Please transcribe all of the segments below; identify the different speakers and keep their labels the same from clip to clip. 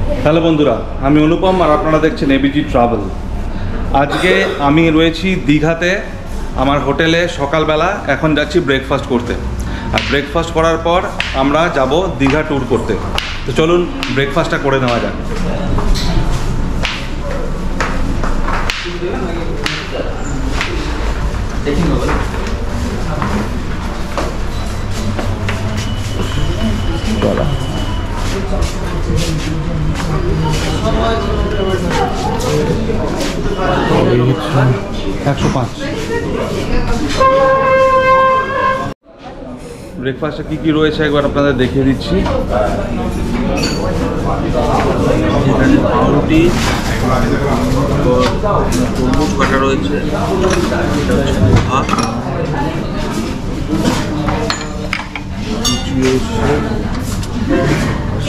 Speaker 1: Hello বন্ধুরা, আমি অনুপম আর আপনারা দেখছেন এবিজি ট্রাভেল। আজকে আমি রয়েছি দীঘাতে আমার হোটেলে সকালবেলা। এখন যাচ্ছি ব্রেকফাস্ট করতে, আর ব্রেকফাস্ট করার পর আমরা যাব দীঘা ট্যুর করতে। তো চলুন ব্রেকফাস্টটা করে নেওয়া যাক। ব্রেকফাস্টে কি কি রয়েছে একবার আপনাদের দেখিয়ে দিচ্ছি।
Speaker 2: এখানে পাউরুটি, তরমুজ কাটা রয়েছে, এটা হচ্ছে পোহা,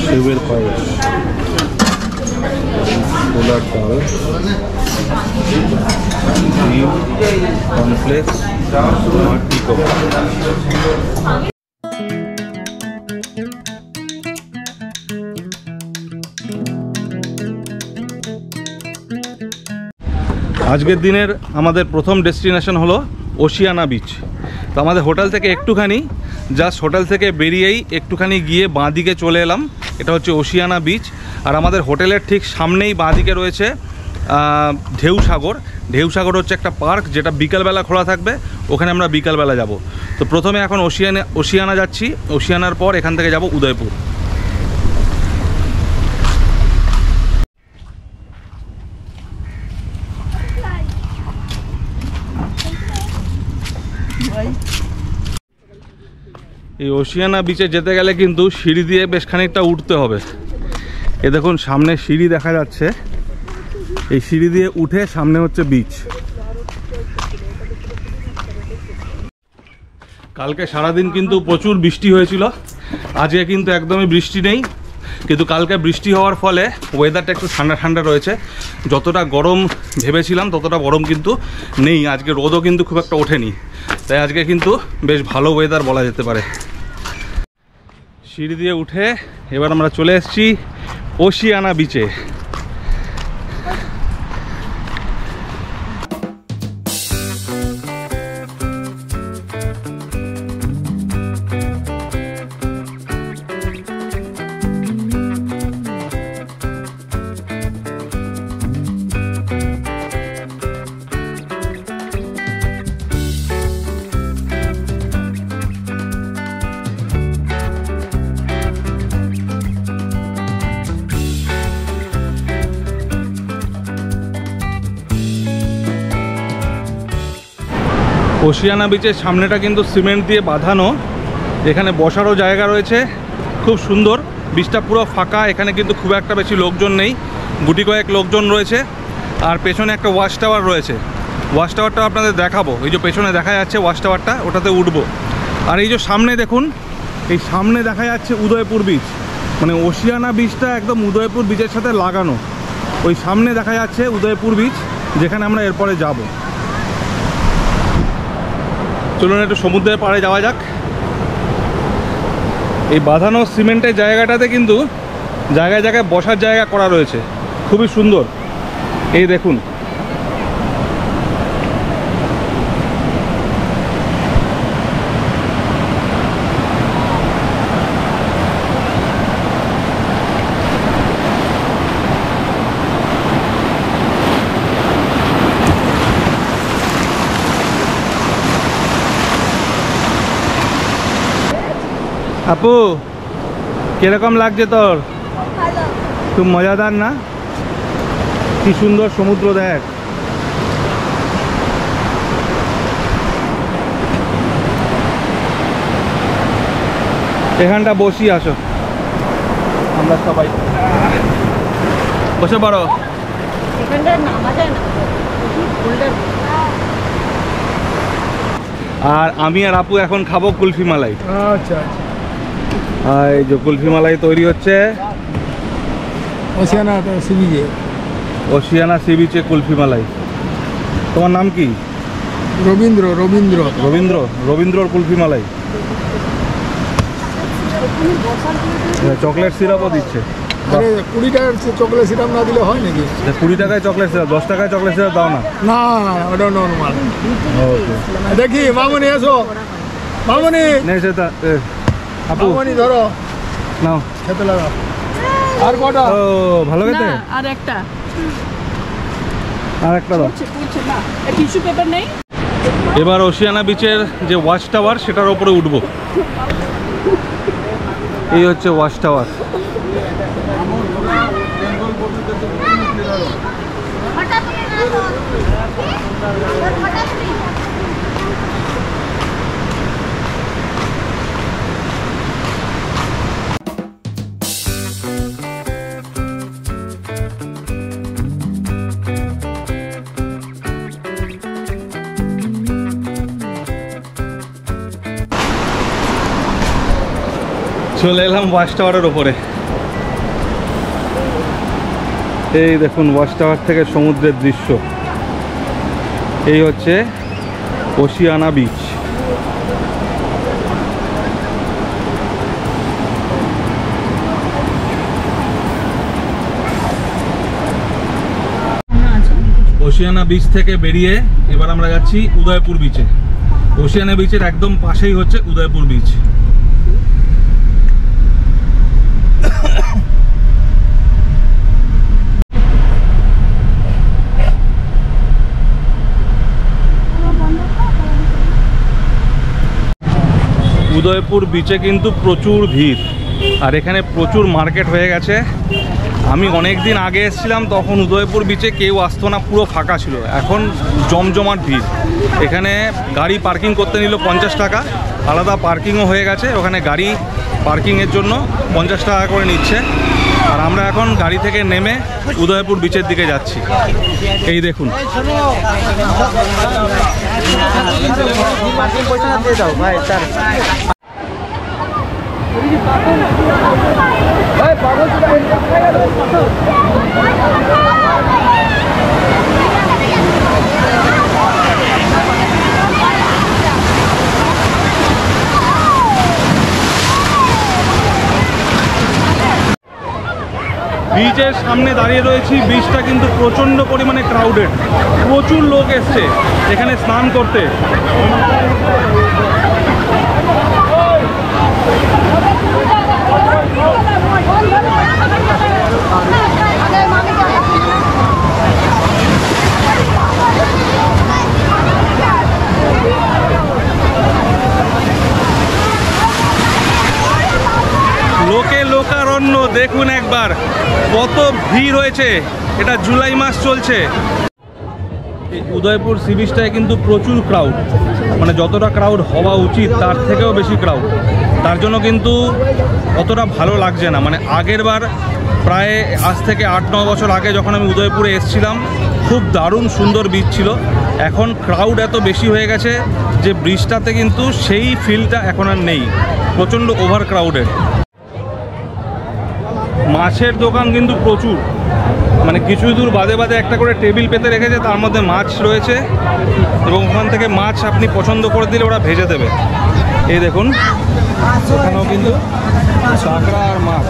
Speaker 1: সেবের পায়েস, ছোলার ডাল, ডিম, কর্নফ্লেক্স, আর টি কফি। আজকের দিনের আমাদের প্রথম ডেস্টিনেশন হলো ওশিয়ানা বিচ। তো আমাদের হোটেল থেকে একটুখানি জাস্ট হোটেল থেকে বেরিয়েই একটুখানি গিয়ে বাঁদিকে চলে এলাম। এটা হচ্ছে ওশিয়ানা বিচ। আর আমাদের হোটেলের ঠিক সামনেই বাঁদিকে রয়েছে ঢেউসাগর। ঢেউসাগর হচ্ছে একটা পার্ক, যেটা বিকালবেলা খোলা থাকবে। ওখানে আমরা বিকালবেলা যাব। তো প্রথমে এখন ওশিয়ানা যাচ্ছি। ওশিয়ানার পর এখান থেকে যাব উদয়পুর। এই ওশিয়ানা বিচে যেতে গেলে কিন্তু সিঁড়ি দিয়ে বেশ খানিকটা উঠতে হবে। এ দেখুন সামনে সিঁড়ি দেখা যাচ্ছে। এই সিঁড়ি দিয়ে উঠে সামনে হচ্ছে বিচ। কালকে সারাদিন কিন্তু প্রচুর বৃষ্টি হয়েছিল। আজকে কিন্তু একদমই বৃষ্টি নেই, কিন্তু কালকে বৃষ্টি হওয়ার ফলে ওয়েদারটা একটু ঠান্ডা ঠান্ডা রয়েছে। যতটা গরম ভেবেছিলাম ততটা গরম কিন্তু নেই। আজকে রোদও কিন্তু খুব একটা ওঠেনি, তাই আজকে কিন্তু বেশ ভালো ওয়েদার বলা যেতে পারে। সিঁড়ি দিয়ে উঠে এবার আমরা চলে এসেছি ওশিয়ানা বিচে। ওশিয়ানা বিচের সামনেটা কিন্তু সিমেন্ট দিয়ে বাঁধানো। এখানে বসারও জায়গা রয়েছে, খুব সুন্দর। বিচটা পুরো ফাঁকা, এখানে কিন্তু খুব একটা বেশি লোকজন নেই, গুটি কয়েক লোকজন রয়েছে। আর পেছনে একটা ওয়াচ টাওয়ার রয়েছে। ওয়াচ টাওয়ারটা আপনাদের দেখাবো। এই যে পেছনে দেখা যাচ্ছে ওয়াচ টাওয়ারটা, ওটাতে উঠবো। আর এই যে সামনে দেখুন, এই সামনে দেখা যাচ্ছে উদয়পুর বিচ। মানে ওশিয়ানা বিচটা একদম উদয়পুর বিচের সাথে লাগানো। ওই সামনে দেখা যাচ্ছে উদয়পুর বিচ, যেখানে আমরা এরপরে যাব। চলুন একটু সমুদ্রের পাড়ে যাওয়া যাক। এই বাঁধানো সিমেন্টের জায়গাটাতে কিন্তু জায়গায় জায়গায় বসার জায়গা করা রয়েছে, খুবই সুন্দর। এই দেখুন, আপু কিরকম লাগছে তোর? খুব মজাদার না? কি সুন্দর সমুদ্র দেখ। এখানটা বসি, আসো আমরা সবাই বসে পড়ো। আর আমি আর আপু এখন খাবো কুলফি মালাই।
Speaker 3: আচ্ছা,
Speaker 1: আর এই যে কুলফি মালাই তৈরি হচ্ছে
Speaker 3: ওশিয়ানা সি বিচে।
Speaker 1: ওশিয়ানা সি বিচে কুলফি মালাই। তোমার নাম কি?
Speaker 3: রবীন্দ্র।
Speaker 1: রবীন্দ্র রবীন্দ্রর কুলফি মালাই। চকলেট সিরাপও দিচ্ছে।
Speaker 3: আরে 20 টাকার চকলেট সিরাপ না দিলে হয় নাকি?
Speaker 1: 20 টাকায় চকলেট সিরাপ, 10 টাকায় চকলেট সিরাপ দাও না।
Speaker 3: না ওটা নর্মাল।
Speaker 1: ওকে,
Speaker 3: দেখি মামুনি এসো, মামুনি
Speaker 1: নেই সেটা আপু
Speaker 3: মামুনি ধরো
Speaker 1: নাও।
Speaker 3: খেতে লাগা। আর কটা?
Speaker 1: ও ভালো খেতে।
Speaker 4: না, আর একটা
Speaker 1: আর একটা দাও।
Speaker 4: পড়ছে না, টিস্যু পেপার নেই।
Speaker 1: এবার ওশিয়ানা বিচের যে ওয়াচ টাওয়ার সেটার উপরে উঠব। এই হচ্ছে ওয়াচ টাওয়ার। চলে এলাম ওয়াচ টাওয়ারের ওপরে। এই দেখুন ওয়াচ টাওয়ার থেকে সমুদ্রের দৃশ্য। এই হচ্ছে ওশিয়ানা বিচ। ওশিয়ানা বিচ থেকে বেরিয়ে এবার আমরা যাচ্ছি উদয়পুর বিচে। ওশিয়ানা বিচের একদম পাশেই হচ্ছে উদয়পুর বিচ। উদয়পুর বিচে কিন্তু প্রচুর ভিড়, আর এখানে প্রচুর মার্কেট হয়ে গেছে। আমি অনেক দিন আগে এসেছিলাম, তখন উদয়পুর বিচে কেউ আসতো না, পুরো ফাঁকা ছিল। এখন জমজমাট ভিড়। এখানে গাড়ি পার্কিং করতে নিল 50 টাকা, আলাদা পার্কিংও হয়ে গেছে। ওখানে গাড়ি পার্কিংয়ের জন্য 50 টাকা করে নিচ্ছে। আর আমরা এখন গাড়ি থেকে নেমে উদয়পুর বিচের দিকে যাচ্ছি। এই দেখুন, বিচের সামনে দাঁড়িয়ে রয়েছি। বিচটা কিন্তু প্রচণ্ড পরিমাণে ক্রাউডেড, প্রচুর লোক এসছে এখানে স্নান করতে। লোকে লোকারণ্য দেখুন একবার, কত ভিড় হয়েছে। এটা জুলাই মাস চলছে। এই উদয়পুর সি বিচটায় কিন্তু প্রচুর ক্রাউড, মানে যতটা ক্রাউড হওয়া উচিত তার থেকেও বেশি ক্রাউড। তার জন্য কিন্তু অতটা ভালো লাগছে না। মানে আগের বার প্রায় আজ থেকে 8-9 বছর আগে যখন আমি উদয়পুরে এসেছিলাম, খুব দারুণ সুন্দর বিচ ছিল। এখন ক্রাউড এত বেশি হয়ে গেছে যে ব্রিজটাতে কিন্তু সেই ফিলটা এখন আর নেই, প্রচণ্ড ওভার ক্রাউডেড। মাছের দোকান কিন্তু প্রচুর, মানে কিছু দূর বাদে বাদে একটা করে টেবিল পেতে রেখেছে, তার মধ্যে মাছ রয়েছে এবং ওখান থেকে মাছ আপনি পছন্দ করে দিলে ওরা ভেজে দেবে। এই দেখুন, ওখানেও কিন্তু কাঁকড়া আর মাছ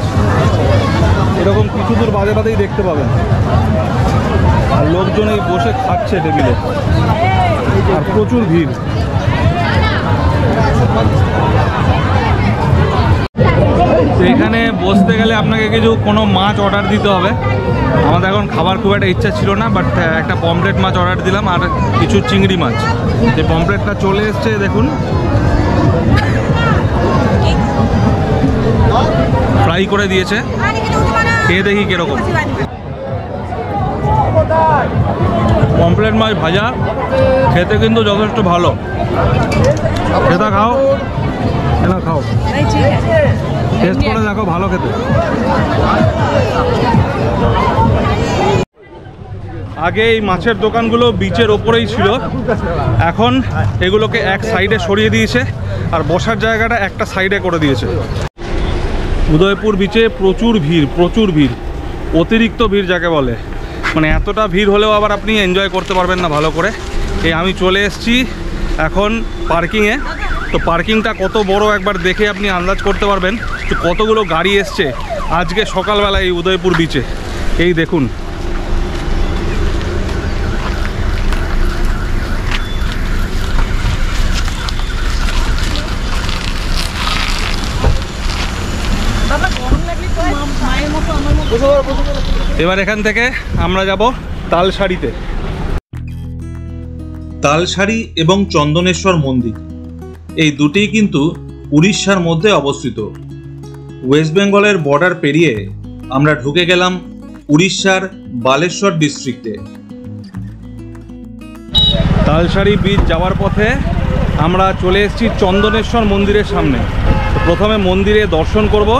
Speaker 1: এরকম কিছু দূর বাদে বাদেই দেখতে পাবেন। আর লোকজন এই বসে খাচ্ছে টেবিলে, আর প্রচুর ভিড়। এখানে বসতে গেলে আপনাকে কোনো মাছ অর্ডার দিতে হবে। আমাদের এখন খাবার খুব একটা ইচ্ছা ছিল না, বাট একটা পমফ্রেট মাছ অর্ডার দিলাম আর কিছু চিংড়ি মাছ। এই পমফ্রেটটা চলে এসছে, দেখুন ফ্রাই করে দিয়েছে। খেয়ে দেখি কিরকম। পমফ্রেট মাছ ভাজা খেতে কিন্তু যথেষ্ট ভালো। খেতে খাও, এটা খাও, টেস্ট করে দেখো, ভালো খেতে। আগে এই মাছের দোকানগুলো বিচের ওপরেই ছিল, এখন এগুলোকে এক সাইডে সরিয়ে দিয়েছে আর বসার জায়গাটা একটা সাইডে করে দিয়েছে। উদয়পুর বিচে প্রচুর ভিড়, প্রচুর ভিড়, অতিরিক্ত ভিড় যাকে বলে। মানে এতটা ভিড় হলেও আবার আপনি এনজয় করতে পারবেন না ভালো করে। এই আমি চলে এসেছি এখন পার্কিংয়ে। তো পার্কিংটা কত বড় একবার দেখে আপনি আন্দাজ করতে পারবেন যে কতগুলো গাড়ি এসছে আজকে সকালবেলা এই উদয়পুর বিচে। এই দেখুন, এবার এখান থেকে আমরা যাব তালসারিতে।
Speaker 5: তালসারি এবং চন্দনেশ্বর মন্দির এই দুটিই কিন্তু উড়িষ্যার মধ্যে অবস্থিত। ওয়েস্ট বেঙ্গলের বর্ডার পেরিয়ে আমরা ঢুকে গেলাম উড়িষ্যার বালেশ্বর ডিস্ট্রিক্টে।
Speaker 1: তালসারি বিচ যাওয়ার পথে আমরা চলে এসেছি চন্দনেশ্বর মন্দিরের সামনে। তো প্রথমে মন্দিরে দর্শন করব।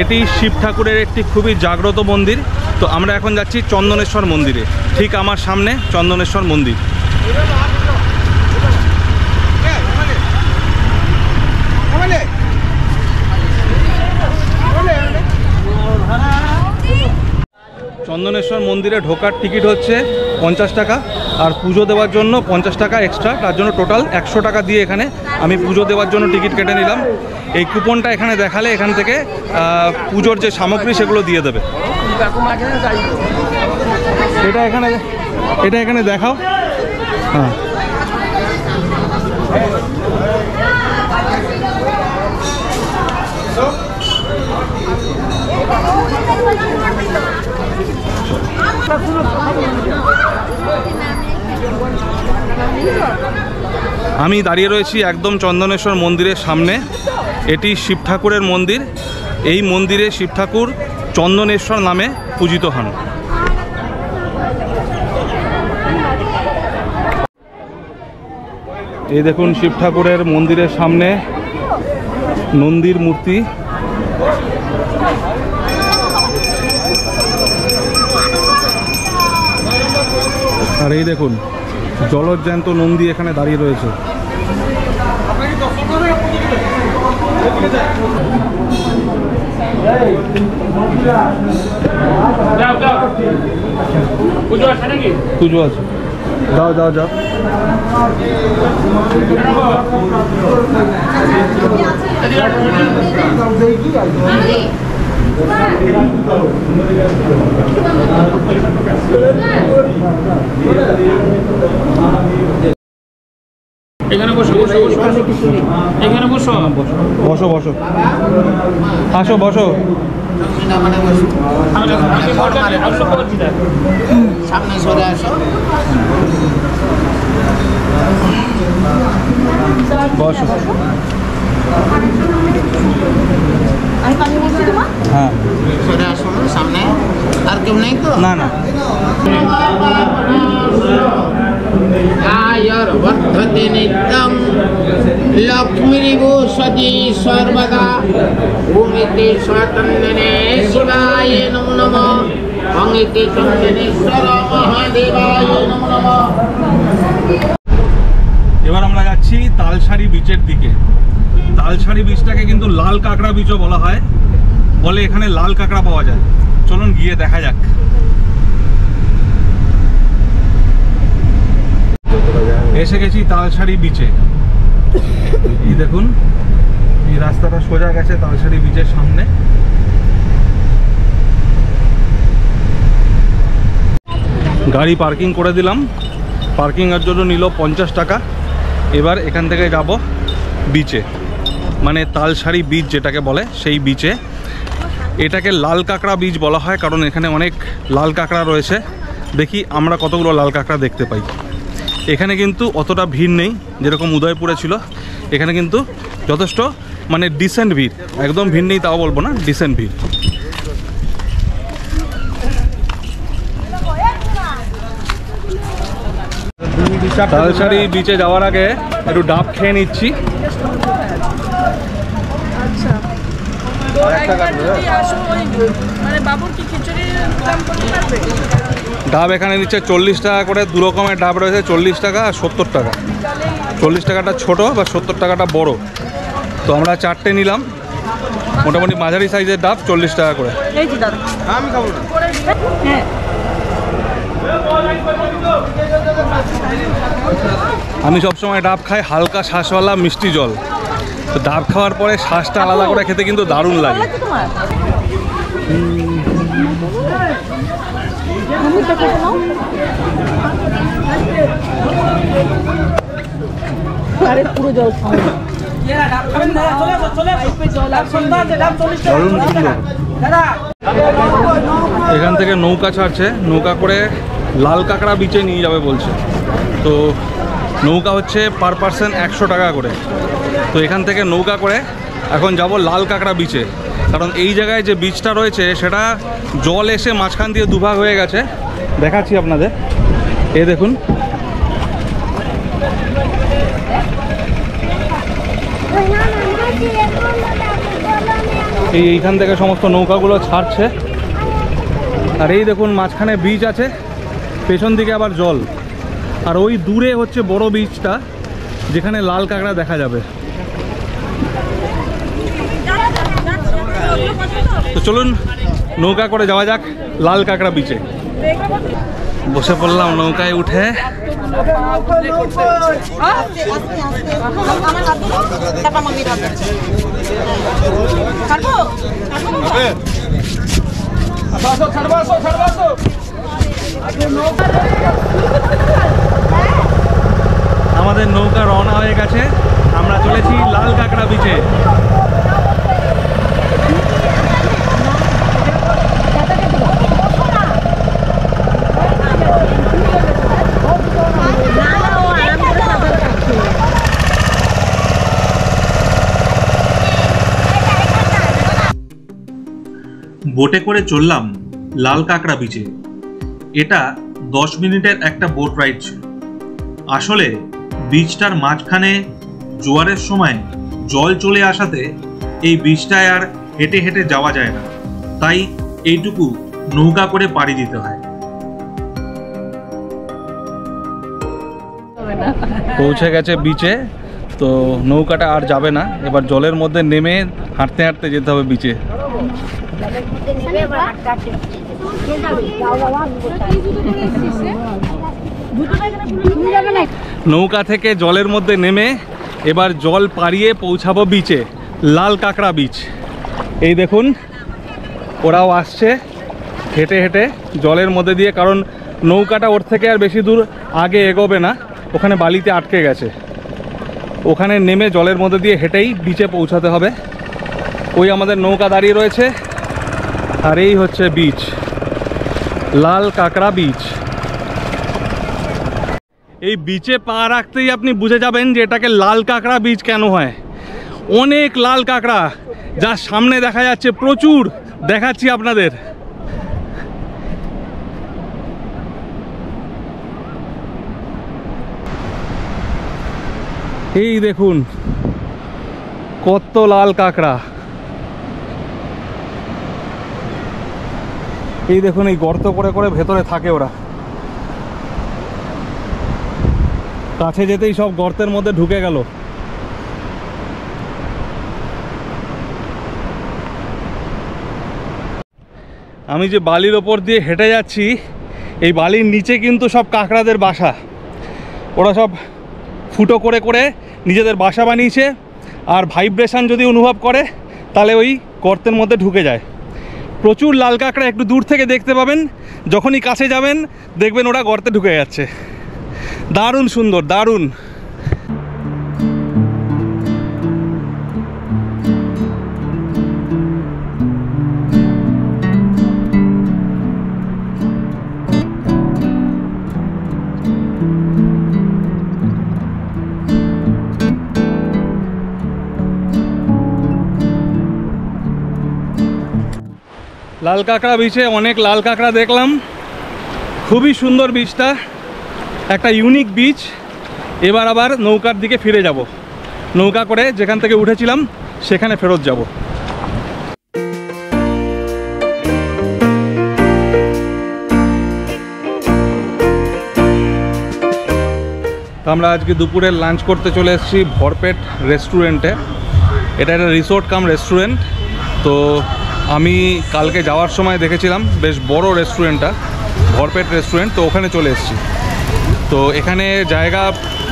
Speaker 1: এটি শিব ঠাকুরের একটি খুবই জাগ্রত মন্দির। তো আমরা এখন যাচ্ছি চন্দনেশ্বর মন্দিরে। ঠিক আমার সামনে চন্দনেশ্বর মন্দির। চন্দনেশ্বর মন্দিরে ঢোকার টিকিট হচ্ছে 50 টাকা, আর পুজো দেওয়ার জন্য 50 টাকা এক্সট্রা। তার জন্য টোটাল 100 টাকা দিয়ে এখানে আমি পুজো দেওয়ার জন্য টিকিট কেটে নিলাম। এই কুপনটা এখানে দেখালে এখান থেকে পুজোর যে সামগ্রী সেগুলো দিয়ে দেবে। এটা এখানে দেখাও। হ্যাঁ, আমি দাঁড়িয়ে রয়েছি একদম চন্দনেশ্বর মন্দিরের সামনে। এটি শিব ঠাকুরের মন্দির। এই মন্দিরে শিব ঠাকুর চন্দনেশ্বর নামে পূজিত হন। এই দেখুন শিব ঠাকুরের মন্দিরের সামনে নন্দীর মূর্তি। আর এই দেখুন জলজ্যান্ত নন্দী এখানে দাঁড়িয়ে রয়েছে। পুজো আছে, যাও যাও যাও।
Speaker 6: এখানে বসো, এখানে বসো,
Speaker 1: বসো বসো, আসো বসো।
Speaker 6: সামনে সরে আসো।
Speaker 1: বসো। হ্যাঁ,
Speaker 6: সরে আসো সামনে। আর কেউ নেই তো?
Speaker 1: না না।
Speaker 6: आयुर्वर्धते नित्यं लक्ष्मीर्भूषति सर्वदा। भूमिते स्वतन्त्रने शिवाय नमो नमः। अंगिते चन्दनेश्वर महादेवाय नमो नमः।
Speaker 1: এবার আমরা যাচ্ছি তালসারি বিচের দিকে। তালসারি বিচটাকে কিন্তু লাল কাঁকড়া বিচও বলা হয়, বলে এখানে লাল কাঁকড়া পাওয়া যায়। চলুন গিয়ে দেখা যাক। এসে গেছি তালসারি বিচে। এই দেখুন এই রাস্তাটা সোজা গেছে তালসারি বিচের সামনে। গাড়ি পার্কিং করে দিলাম। পার্কিংয়ের জন্য নিল 50 টাকা। এবার এখান থেকে যাব বিচে, মানে তালসারি বিচ যেটাকে বলে সেই বিচে। এটাকে লাল কাঁকড়া বিচ বলা হয় কারণ এখানে অনেক লাল কাঁকড়া রয়েছে। দেখি আমরা কতগুলো লাল কাঁকড়া দেখতে পাই। এখানে কিন্তু অতটা ভিড় নেই যেরকম উদয়পুরে ছিল। এখানে কিন্তু যথেষ্ট মানে ডিসেন্ট ভিড়, একদম ভিড় নেই তাও বলবো না, ডিসেন্ট ভিড়। তালসারি বিচে যাওয়ার আগে একটু ডাব খেয়ে নিচ্ছি। ডাব এখানে নিচ্ছে 40 টাকা করে। দু রকমের ডাব রয়েছে, 40 টাকা আর 70 টাকা। 40 টাকাটা ছোটো বা 70 টাকাটা বড়। তো আমরা 4টে নিলাম, মোটামুটি মাঝারি সাইজের ডাব 40 টাকা করে। আমি খাবো না। আমি সবসময় ডাব খাই হালকা শ্বাসওয়ালা মিষ্টি জল। তো ডাব খাওয়ার পরে শ্বাসটা আলাদা করে খেতে কিন্তু দারুণ লাগে।
Speaker 4: আরে পুরো জল খাওয়া
Speaker 1: এখান থেকে নৌকা ছাড়ছে, নৌকা করে লাল কাঁকড়া বিচে নিয়ে যাবে বলছে। তো নৌকা হচ্ছে পার পার্সন 100 টাকা করে। তো এখান থেকে নৌকা করে এখন যাব লাল কাঁকড়া বিচে, কারণ এই জায়গায় যে বিচটা রয়েছে সেটা জল এসে মাঝখান দিয়ে দুভাগ হয়ে গেছে। দেখাচ্ছি আপনাদের, এই দেখুন এইখান থেকে সমস্ত নৌকাগুলো ছাড়ছে। আর এই দেখুন মাঝখানে বিচ আছে, পেছন দিকে আবার জল, আর ওই দূরে হচ্ছে বড় বিচটা যেখানে লাল কাঁকড়া দেখা যাবে। তো চলুন নৌকা করে যাওয়া যাক লাল কাঁকড়া বিচে। বসে পড়লাম নৌকায় উঠে। আমাদের নৌকা রওনা হয়ে গেছে, আমরা চলেছি লাল কাঁকড়া বিচে।
Speaker 5: বোটে করে চললাম লাল কাঁকড়া বিচে। এটা 10 মিনিটের একটা বোট রাইড ছিল। আসলে বিচটার মাঝখানে জোয়ারের সময় জল চলে আসাতে এই বিচটায় আর হেঁটে হেঁটে যাওয়া যায় না, তাই এইটুকু নৌকা করে পাড়ি দিতে হয়।
Speaker 1: পৌঁছে গেছে বিচে, তো নৌকাটা আর যাবে না, এবার জলের মধ্যে নেমে হাঁটতে হাঁটতে যেতে হবে বিচে। নৌকা থেকে জলের মধ্যে নেমে এবার জল পাড়িয়ে পৌঁছাবো বিচে, লাল কাঁকড়া বিচ। এই দেখুন ওরাও আসছে হেঁটে হেঁটে জলের মধ্যে দিয়ে, কারণ নৌকাটা ওর থেকে আর বেশি দূর আগে এগোবে না, ওখানে বালিতে আটকে গেছে। ওখানে নেমে জলের মধ্যে দিয়ে হেঁটেই বিচে পৌঁছাতে হবে। ওই আমাদের নৌকা দাঁড়িয়ে রয়েছে, আর এই হচ্ছে বিচ, লাল কাঁকড়া বিচ। এই বিচে পা রাখতেই আপনি বুঝে যাবেন যে এটাকে লাল কাঁকড়া বিচ কেন হয়। অনেক লাল কাঁকড়া, যা সামনে দেখা যাচ্ছে প্রচুর, দেখাচ্ছি আপনাদের। এই দেখুন কত লাল কাঁকড়া। এই দেখুন এই গর্ত করে করে ভেতরে থাকে ওরা, কাছে যেতেই সব গর্তের মধ্যে ঢুকে গেল। আমি যে বালির ওপর দিয়ে হেঁটে যাচ্ছি, এই বালির নিচে কিন্তু সব কাঁকড়াদের বাসা। ওরা সব ফুটো করে করে নিজেদের বাসা বানিয়েছে, আর ভাইব্রেশন যদি অনুভব করে তাহলে ওই গর্তের মধ্যে ঢুকে যায়। প্রচুর লাল কাঁকড়া একটু দূর থেকে দেখতে পাবেন, যখনই কাছে যাবেন দেখবেন ওরা গর্তে ঢুকে যাচ্ছে। দারুণ সুন্দর, দারুণ। লাল কাঁকড়া বিচে অনেক লাল কাঁকড়া দেখলাম, খুবই সুন্দর বিচটা, একটা ইউনিক বিচ। এবার আবার নৌকার দিকে ফিরে যাব, নৌকা করে যেখান থেকে উঠেছিলাম সেখানে ফেরত যাব। আমরা আজকে দুপুরে লাঞ্চ করতে চলে এসেছি ভরপেট রেস্টুরেন্টে। এটা একটা রিসোর্ট কাম রেস্টুরেন্ট। তো আমি কালকে যাওয়ার সময় দেখেছিলাম বেশ বড় রেস্টুরেন্টটা, ভরপেট রেস্টুরেন্ট, তো ওখানে চলে এসেছি। তো এখানে জায়গা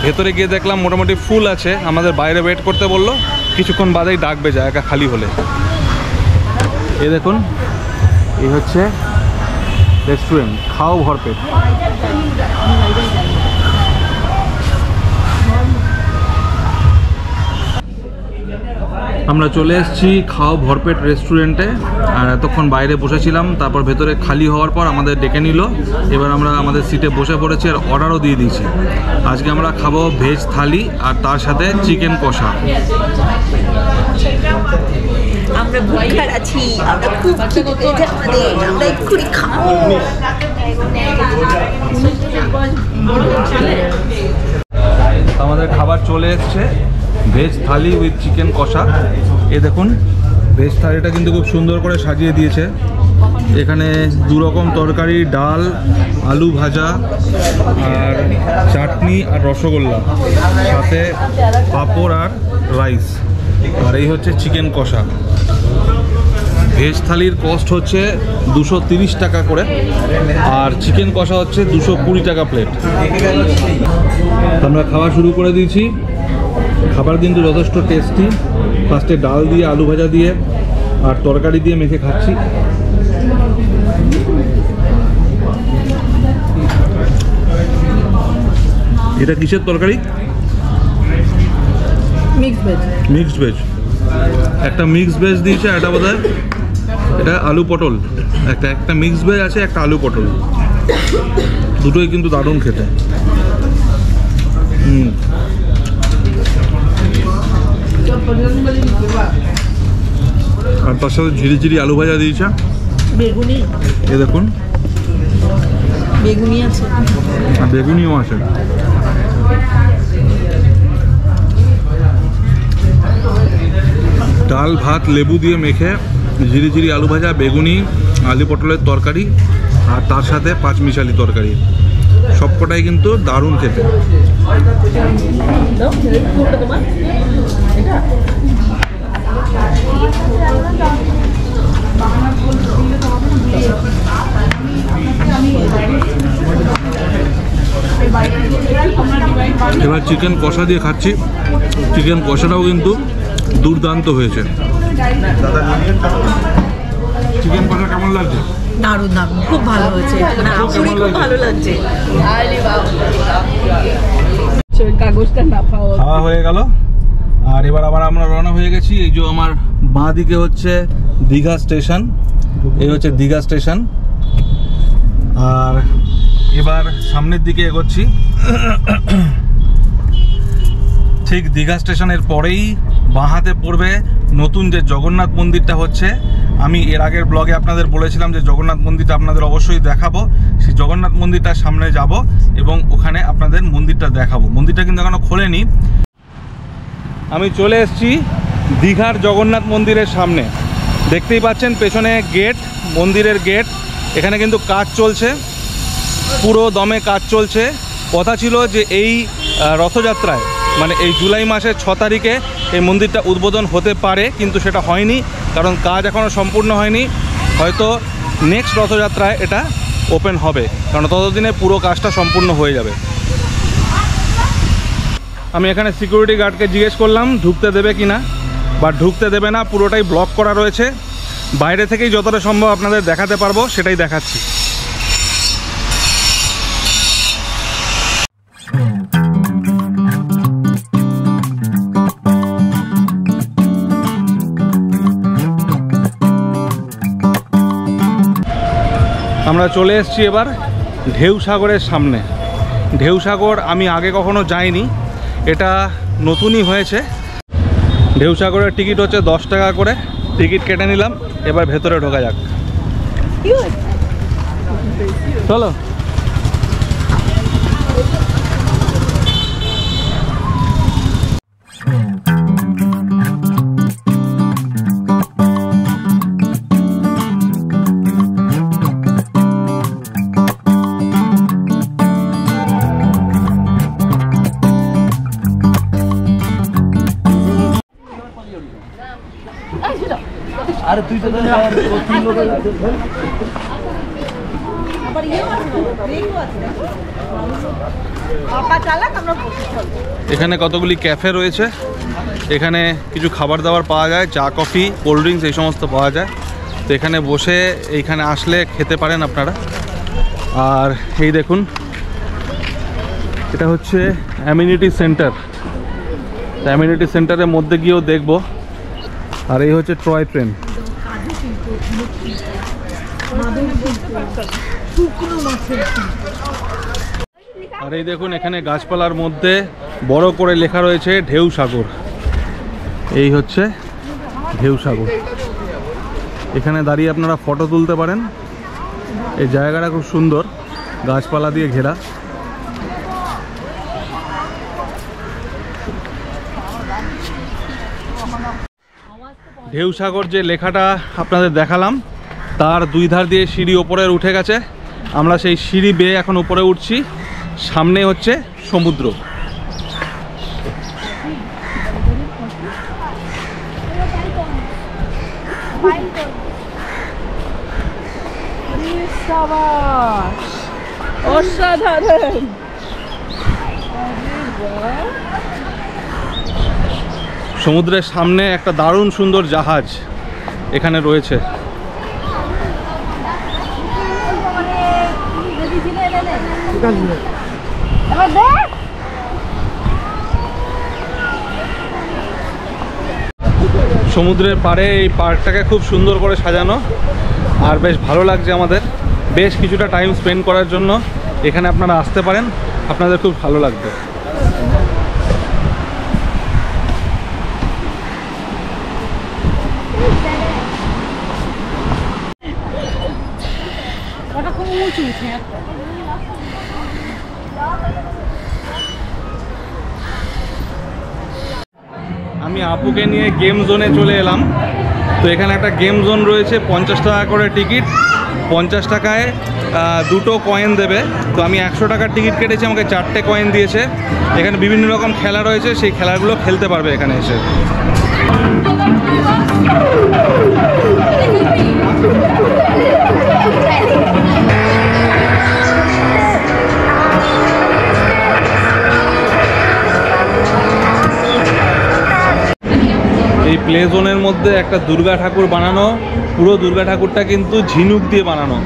Speaker 1: ভেতরে গিয়ে দেখলাম মোটামুটি ফুল আছে, আমাদের বাইরে ওয়েট করতে বললো, কিছুক্ষণ বাদেই ডাকবে জায়গা খালি হলে। এই দেখুন এই হচ্ছে রেস্টুরেন্ট, খাও ভরপেট। আমরা চলে এসেছি খাও ভরপেট রেস্টুরেন্টে, আর এতক্ষণ বাইরে বসেছিলাম, তারপর ভেতরে খালি হওয়ার পর আমাদের ডেকে নিল। এবার আমরা আমাদের সিটে বসে পড়েছি আর অর্ডারও দিয়ে দিয়েছি। আজকে আমরা খাবো ভেজ থালি আর তার সাথে চিকেন কষা।
Speaker 4: আমরা ভুখার আছি, আমরা খুব খিদে পেয়েছে আমাদের, আমরা এক্ষুনি খাবো।
Speaker 1: আমাদের খাবার চলে এসছে, ভেজ থালি উইথ চিকেন কষা। এ দেখুন, ভেজ থালিটা কিন্তু খুব সুন্দর করে সাজিয়ে দিয়েছে। এখানে দু রকম তরকারি, ডাল, আলু ভাজা আর চাটনি আর রসগোল্লা, সাথে পাঁপড় আর রাইস। আর এই হচ্ছে চিকেন কষা। ভেজ থালির কস্ট হচ্ছে 230 টাকা করে, আর চিকেন কষা হচ্ছে 220 টাকা প্লেট। আমরা খাওয়া শুরু করে দিয়েছি। খাবার কিন্তু যথেষ্ট টেস্টি। ফার্স্টে ডাল দিয়ে, আলু ভাজা দিয়ে আর তরকারি দিয়ে মেখে খাচ্ছি। এটা কিসের তরকারি? Mixed veg. একটা মিক্সড ভেজ দিয়েছে, এটা বোধহয় এটা আলু পটল। একটা মিক্সড ভেজ আছে, একটা আলু পটল। দুটোই কিন্তু দারুণ খেতে। আর তার সাথে ঝিরি ঝিরি আলু ভাজা দিয়েছে,
Speaker 4: বেগুনি,
Speaker 1: এ দেখুন
Speaker 4: বেগুনি আছে,
Speaker 1: আর বেগুনিও আছে। ডাল ভাত লেবু দিয়ে মেখে ঝিরি ঝিরি আলু ভাজা, বেগুনি, আলু পটলের তরকারি আর তার সাথে পাঁচমিশালি তরকারি, সবকটাই কিন্তু দারুণ খেতে। এবার চিকেন কষা দিয়ে খাচ্ছি। চিকেন কষাটাও কিন্তু দুর্দান্ত হয়েছে। চিকেন কষা কেমন লাগছে?
Speaker 4: দারুণ দারুণ, খুব ভালো হয়েছে, মানে আসলেই খুব ভালো লাগছে। কাগজটা না পাওয়া
Speaker 1: খাওয়া হয়ে গেল, আর এবার আবার আমরা রওনা হয়ে গেছি। এই যে আমার বাঁ দিকে হচ্ছে দীঘা স্টেশন, এই হচ্ছে দীঘা স্টেশন। আর এবার সামনের দিকে এগোচ্ছি। ঠিক দীঘা স্টেশনের পরেই বাঁ হাতে পড়বে নতুন যে জগন্নাথ মন্দিরটা হচ্ছে। আমি এর আগের ব্লগে আপনাদের বলেছিলাম যে জগন্নাথ মন্দিরটা আপনাদের অবশ্যই দেখাবো। সেই জগন্নাথ মন্দিরটার সামনে যাব এবং ওখানে আপনাদের মন্দিরটা দেখাবো। মন্দিরটা কিন্তু এখনো খোলেনি। আমি চলে এসেছি দীঘার জগন্নাথ মন্দিরের সামনে। দেখতেই পাচ্ছেন পেছনে গেট, মন্দিরের গেট। এখানে কিন্তু কাজ চলছে, পুরো দমে কাজ চলছে। কথা ছিল যে এই রথযাত্রায়, মানে এই জুলাই মাসের 6 তারিখে এই মন্দিরটা উদ্বোধন হতে পারে, কিন্তু সেটা হয়নি, কারণ কাজ এখনও সম্পূর্ণ হয়নি। হয়তো নেক্সট রথযাত্রায় এটা ওপেন হবে, কারণ ততদিনে পুরো কাজটা সম্পূর্ণ হয়ে যাবে। আমি এখানে সিকিউরিটি গার্ডকে জিজ্ঞেস করলাম ঢুকতে দেবে কি না, বা ঢুকতে দেবে না, পুরোটাই ব্লক করা রয়েছে। বাইরে থেকেই যতটা সম্ভব আপনাদের দেখাতে পারবো সেটাই দেখাচ্ছি। আমরা চলে এসেছি এবার ঢেউ সাগরের সামনে। ঢেউ সাগর আমি আগে কখনো যাইনি, এটা নতুনই হয়েছে। ঢেউ সাগরের টিকিট হচ্ছে 10 টাকা করে। টিকিট কেটে নিলাম, এবার ভেতরে ঢোকা যাক। চলো।
Speaker 3: আরে তুই তো তিন লোকের
Speaker 1: এখানে কতগুলি ক্যাফে রয়েছে। এখানে কিছু খাবার দাবার পাওয়া যায়, চা কফি কোল্ড ড্রিঙ্কস এই সমস্ত পাওয়া যায়। তো এখানে বসে এইখানে আসলে খেতে পারেন আপনারা। আর এই দেখুন, এটা হচ্ছে অ্যামিনিটি সেন্টার। অ্যামিনিটি সেন্টারের মধ্যে গিয়েও দেখব। আর এই হচ্ছে টয় ট্রেন। আর এই দেখুন, এখানে গাছপালার মধ্যে বড় করে লেখা রয়েছে ঢেউ সাগর। এই হচ্ছে ঢেউ সাগর। এখানে দাঁড়িয়ে আপনারা ফটো তুলতে পারেন। এই জায়গাটা খুব সুন্দর, গাছপালা দিয়ে ঘেরা। ঢেউ সাগর যে লেখাটা আপনাদের দেখালাম, তার দুই ধার দিয়ে সিঁড়ি ওপরে উঠে গেছে। আমরা সেই সিঁড়ি বেয়ে এখন উপরে উঠছি। সামনে হচ্ছে সমুদ্র।
Speaker 4: অসাধারণ।
Speaker 1: সমুদ্রের সামনে একটা দারুণ সুন্দর জাহাজ এখানে রয়েছে। সমুদ্রের পাড়ে এই পার্কটাকে খুব সুন্দর করে সাজানো, আর বেশ ভালো লাগছে আমাদের। বেশ কিছুটা টাইম স্পেন্ড করার জন্য এখানে আপনারা আসতে পারেন, আপনাদের খুব ভালো লাগবে। আমি আপুকে নিয়ে গেম জোনে চলে এলাম। তো এখানে একটা গেম জোন রয়েছে, 50 টাকা করে টিকিট। 50 টাকায় দুটো কয়েন দেবে। তো আমি 100 টাকার টিকিট কেটেছি, আমাকে 4টে কয়েন দিয়েছে। এখানে বিভিন্ন রকম খেলা রয়েছে, সেই খেলাগুলো খেলতে পারবে এখানে এসে। এই প্লে জোনের মধ্যে একটা দুর্গা ঠাকুর বানানো। পুরো দুর্গা ঠাকুরটা কিন্তু ঝিনুক দিয়ে বানানো।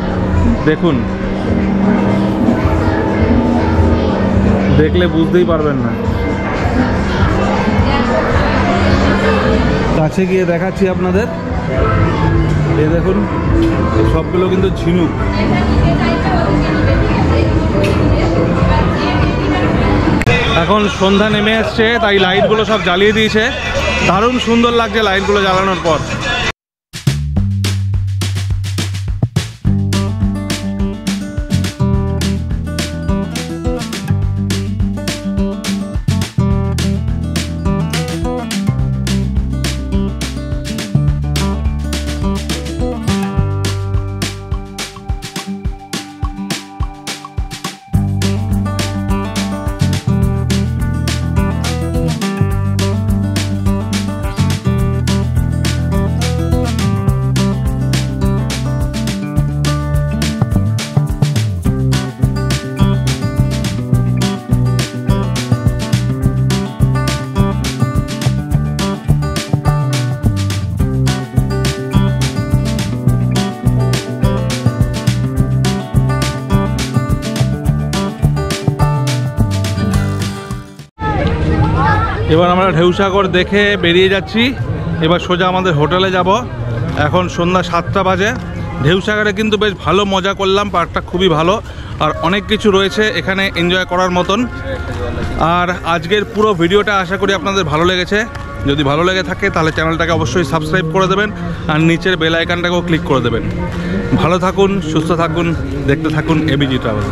Speaker 1: দেখুন, দেখলে বুঝতেই পারবেন না। কাছে গিয়ে দেখাচ্ছি আপনাদের। এই দেখুন, সবগুলো কিন্তু ঝিনুক। এখন সন্ধ্যা নেমে এসছে, তাই লাইটগুলো সব জ্বালিয়ে দিয়েছে। দারুণ সুন্দর লাগছে লাইটগুলো জ্বালানোর পর। এবার আমরা ঢেউ সাগর দেখে বেরিয়ে যাচ্ছি। এবার সোজা আমাদের হোটেলে যাব। এখন সন্ধ্যা 7টা বাজে। ঢেউ সাগরে কিন্তু বেশ ভালো মজা করলাম। পার্কটা খুবই ভালো, আর অনেক কিছু রয়েছে এখানে এনজয় করার মতন। আর আজকের পুরো ভিডিওটা আশা করি আপনাদের ভালো লেগেছে। যদি ভালো লেগে থাকে তাহলে চ্যানেলটাকে অবশ্যই সাবস্ক্রাইব করে দেবেন, আর নিচের বেল আইকনটাকেও ক্লিক করে দেবেন। ভালো থাকুন, সুস্থ থাকুন, দেখতে থাকুন এবিজি ট্রাভেল।